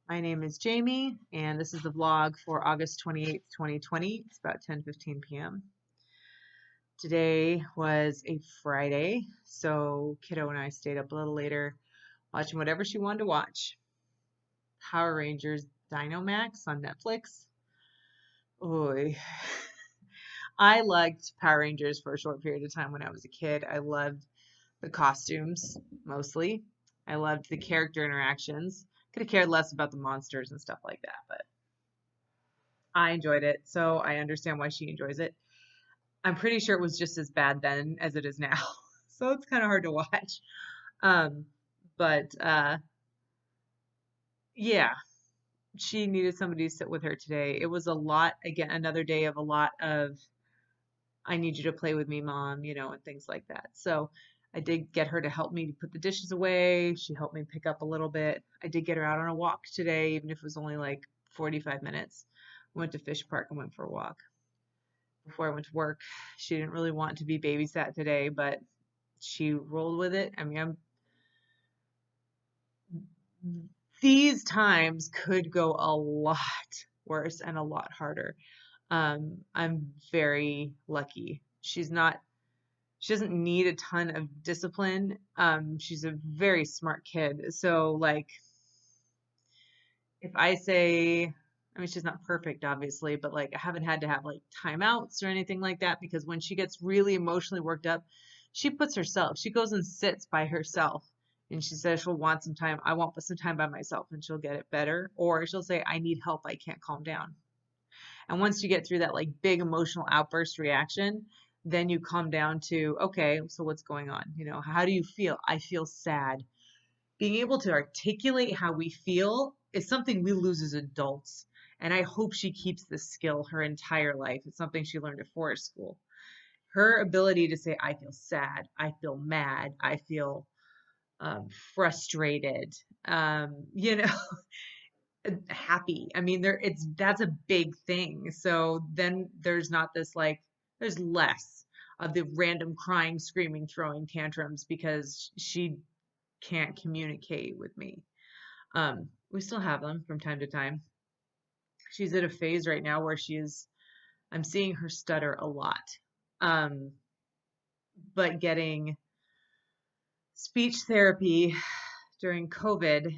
My name is Jamie, and this is the vlog for August 28th, 2020. It's about 10:15 p.m. Today was a Friday, so kiddo and I stayed up a little later watching whatever she wanted to watch. Power Rangers Dynamax on Netflix. Oy. I liked Power Rangers for a short period of time when I was a kid. I loved the costumes mostly. I loved the character interactions. Could have cared less about the monsters and stuff like that, but I enjoyed it, so I understand why she enjoys it. I'm pretty sure it was just as bad then as it is now. So it's kind of hard to watch. Um, but yeah, she needed somebody to sit with her today. It was a lot, again, another day of a lot of I need you to play with me, mom, and things like that. So I did get her to help me put the dishes away. She helped me pick up a little bit. I did get her out on a walk today, even if it was only like 45 minutes. Went to Fish Park and went for a walk before I went to work. She didn't really want to be babysat today, but she rolled with it. I mean, these times could go a lot worse and a lot harder. I'm very lucky. She doesn't need a ton of discipline. She's a very smart kid. So like if I say, I mean, she's not perfect, obviously, but like I haven't had to have like timeouts or anything like that because when she gets really emotionally worked up, she goes and sits by herself and she says she'll want some time. I want some time by myself and she'll get it better. Or she'll say, I need help. I can't calm down. And once you get through that like big emotional outburst reaction, then you calm down to, okay, so what's going on? How do you feel? I feel sad. Being able to articulate how we feel is something we lose as adults. And I hope she keeps this skill her entire life. It's something she learned at forest school. Her ability to say, I feel sad, I feel mad, I feel frustrated, um, you know, happy. I mean, that's a big thing. So then there's not this like, there's less of the random crying, screaming, throwing tantrums because she can't communicate with me. We still have them from time to time. She's at a phase right now where I'm seeing her stutter a lot. Um, but getting speech therapy during COVID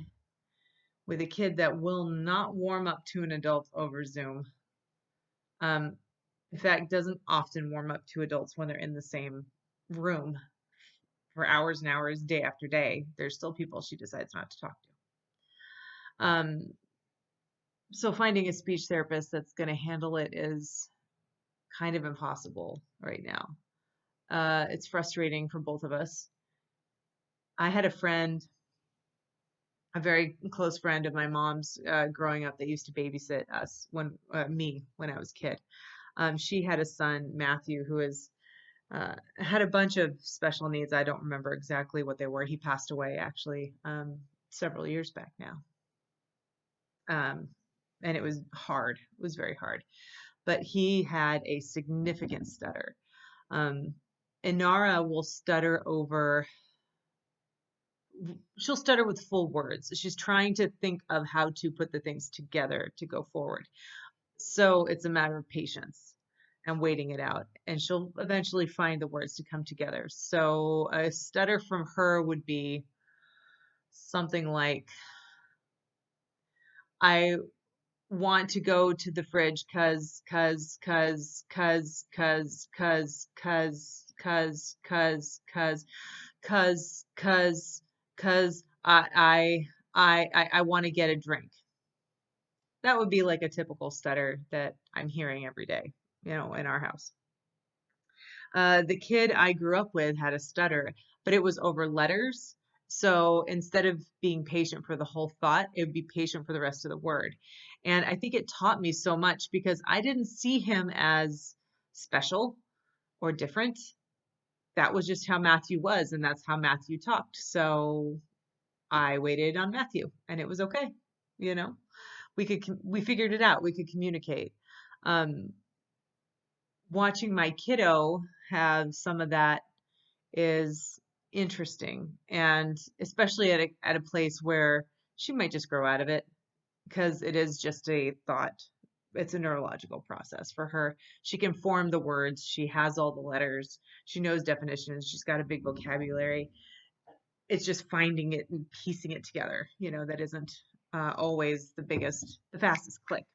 with a kid that will not warm up to an adult over Zoom. Um, in fact, doesn't often warm up to adults when they're in the same room for hours and hours, day after day. There's still people she decides not to talk to. So finding a speech therapist that's going to handle it is kind of impossible right now. It's frustrating for both of us. I had a very close friend of my mom's growing up that used to babysit us when I was a kid. She had a son, Matthew, who had a bunch of special needs. I don't remember exactly what they were. He passed away actually several years back now. And it was hard. It was very hard. But he had a significant stutter. Um, Inara will stutter she'll stutter with full words. She's trying to think of how to put the things together to go forward. So it's a matter of patience and waiting it out. And she'll eventually find the words to come together. So a stutter from her would be something like, I want to go to the fridge cause I want to get a drink. That would be like a typical stutter that I'm hearing every day, in our house. The kid I grew up with had a stutter, but it was over letters. So instead of being patient for the whole thought, it would be patient for the rest of the word. And I think it taught me so much because I didn't see him as special or different. That was just how Matthew was, and that's how Matthew talked. So I waited on Matthew, and it was okay. You know, we figured it out. We could communicate. Um, Watching my kiddo have some of that is interesting, and especially at a place where she might just grow out of it. because it is just a thought. It's a neurological process for her. She can form the words. She has all the letters. She knows definitions. She's got a big vocabulary. It's just finding it and piecing it together, that isn't always the fastest click.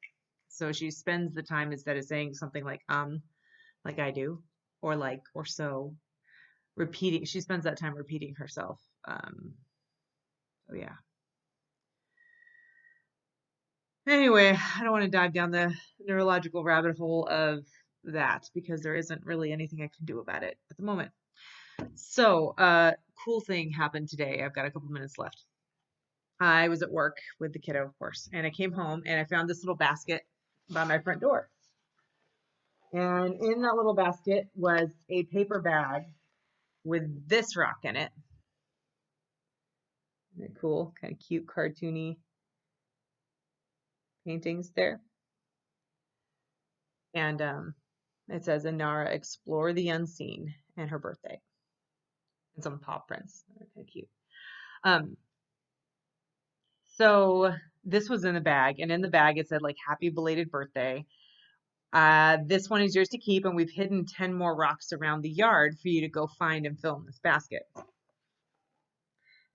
So she spends the time, instead of saying something like I do, or like, or so, repeating. She spends that time repeating herself. So yeah. Anyway, I don't want to dive down the neurological rabbit hole of that because there isn't really anything I can do about it at the moment. So, cool thing happened today. I've got a couple minutes left. I was at work with the kiddo, of course, and I came home and I found this little basket by my front door. And in that little basket was a paper bag with this rock in it. Isn't it cool? Kind of cute, cartoony paintings there. And it says Inara Explore the Unseen and her birthday. And some paw prints. They're kind of cute. Um, so this was in the bag, and in the bag it said like happy belated birthday. This one is yours to keep, and we've hidden 10 more rocks around the yard for you to go find and fill in this basket.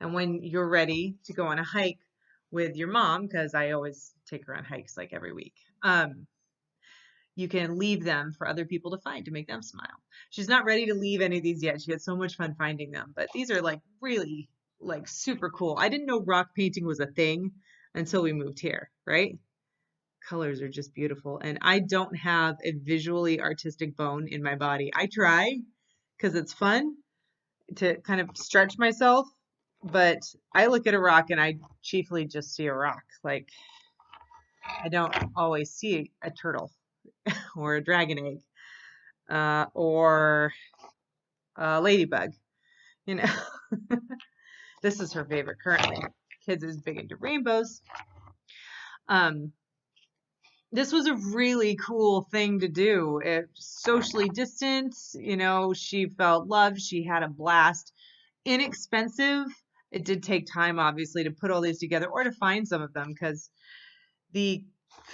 And when you're ready to go on a hike with your mom, because I always take her on hikes like every week, you can leave them for other people to find to make them smile. She's not ready to leave any of these yet. She had so much fun finding them, but these are like really like super cool. I didn't know rock painting was a thing until we moved here, right? Colors are just beautiful. And I don't have a visually artistic bone in my body. I try because it's fun to kind of stretch myself, but I look at a rock and I chiefly just see a rock. Like I don't always see a turtle or a dragon egg or a ladybug. You know, this is her favorite currently. Kids is big into rainbows. Um, this was a really cool thing to do. It socially distant, she felt loved. She had a blast. Inexpensive. It did take time, obviously, to put all these together or to find some of them because the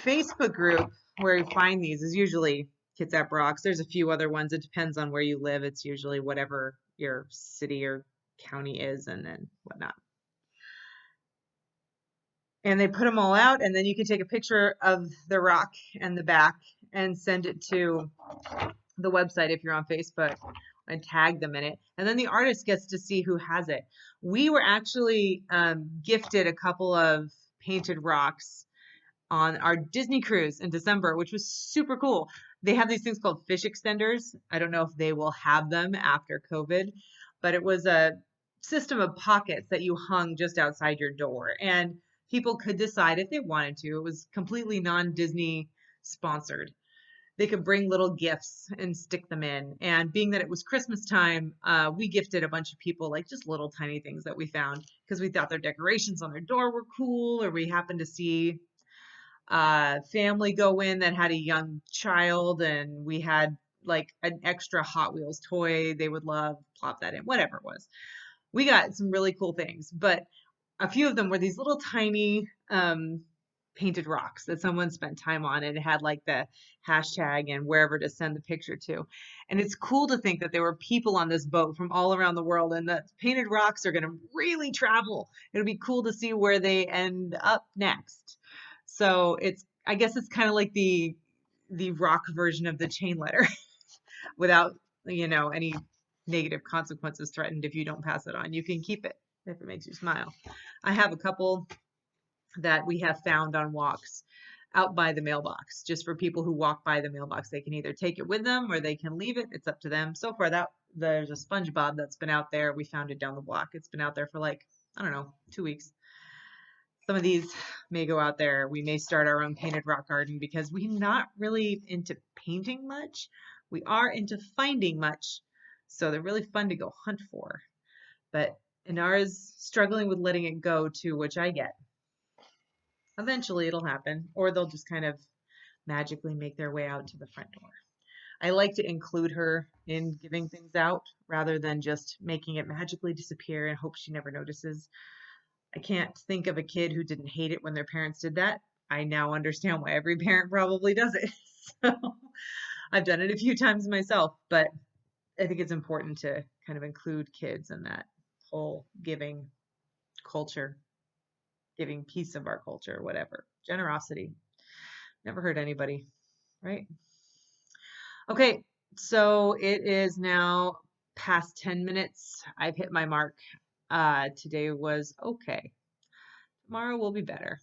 Facebook group where you find these is usually Kitsap Rocks. There's a few other ones. It depends on where you live. It's usually whatever your city or county is and then whatnot. And they put them all out, and then you can take a picture of the rock and the back and send it to the website if you're on Facebook and tag them in it. And then the artist gets to see who has it. We were actually gifted a couple of painted rocks on our Disney cruise in December, which was super cool. They have these things called fish extenders. I don't know if they will have them after COVID, but it was a system of pockets that you hung just outside your door. And people could decide if they wanted to. It was completely non-Disney sponsored. They could bring little gifts and stick them in. And being that it was Christmas time, we gifted a bunch of people like just little tiny things that we found because we thought their decorations on their door were cool, or we happened to see family go in that had a young child and we had like an extra Hot Wheels toy they would love, plop that in, whatever it was. We got some really cool things, but a few of them were these little tiny painted rocks that someone spent time on, and it had like the hashtag and wherever to send the picture to. And it's cool to think that there were people on this boat from all around the world, and the painted rocks are going to really travel. It'll be cool to see where they end up next. So I guess it's kind of like the rock version of the chain letter without, any negative consequences threatened if you don't pass it on. You can keep it if it makes you smile. I have a couple that we have found on walks out by the mailbox, just for people who walk by the mailbox. They can either take it with them or they can leave it. It's up to them. So far, there's a SpongeBob that's been out there. We found it down the block. It's been out there for like, I don't know, 2 weeks. Some of these may go out there. We may start our own painted rock garden because we're not really into painting much. We are into finding much. So they're really fun to go hunt for. But Inara's struggling with letting it go too, which I get. Eventually it'll happen, or they'll just kind of magically make their way out to the front door. I like to include her in giving things out rather than just making it magically disappear and hope she never notices. I can't think of a kid who didn't hate it when their parents did that. I now understand why every parent probably does it. So I've done it a few times myself, but I think it's important to kind of include kids in that whole giving culture, giving piece of our culture, whatever. Generosity. Never hurt anybody, right? Okay, so it is now past 10 minutes. I've hit my mark. Today was okay. Tomorrow will be better.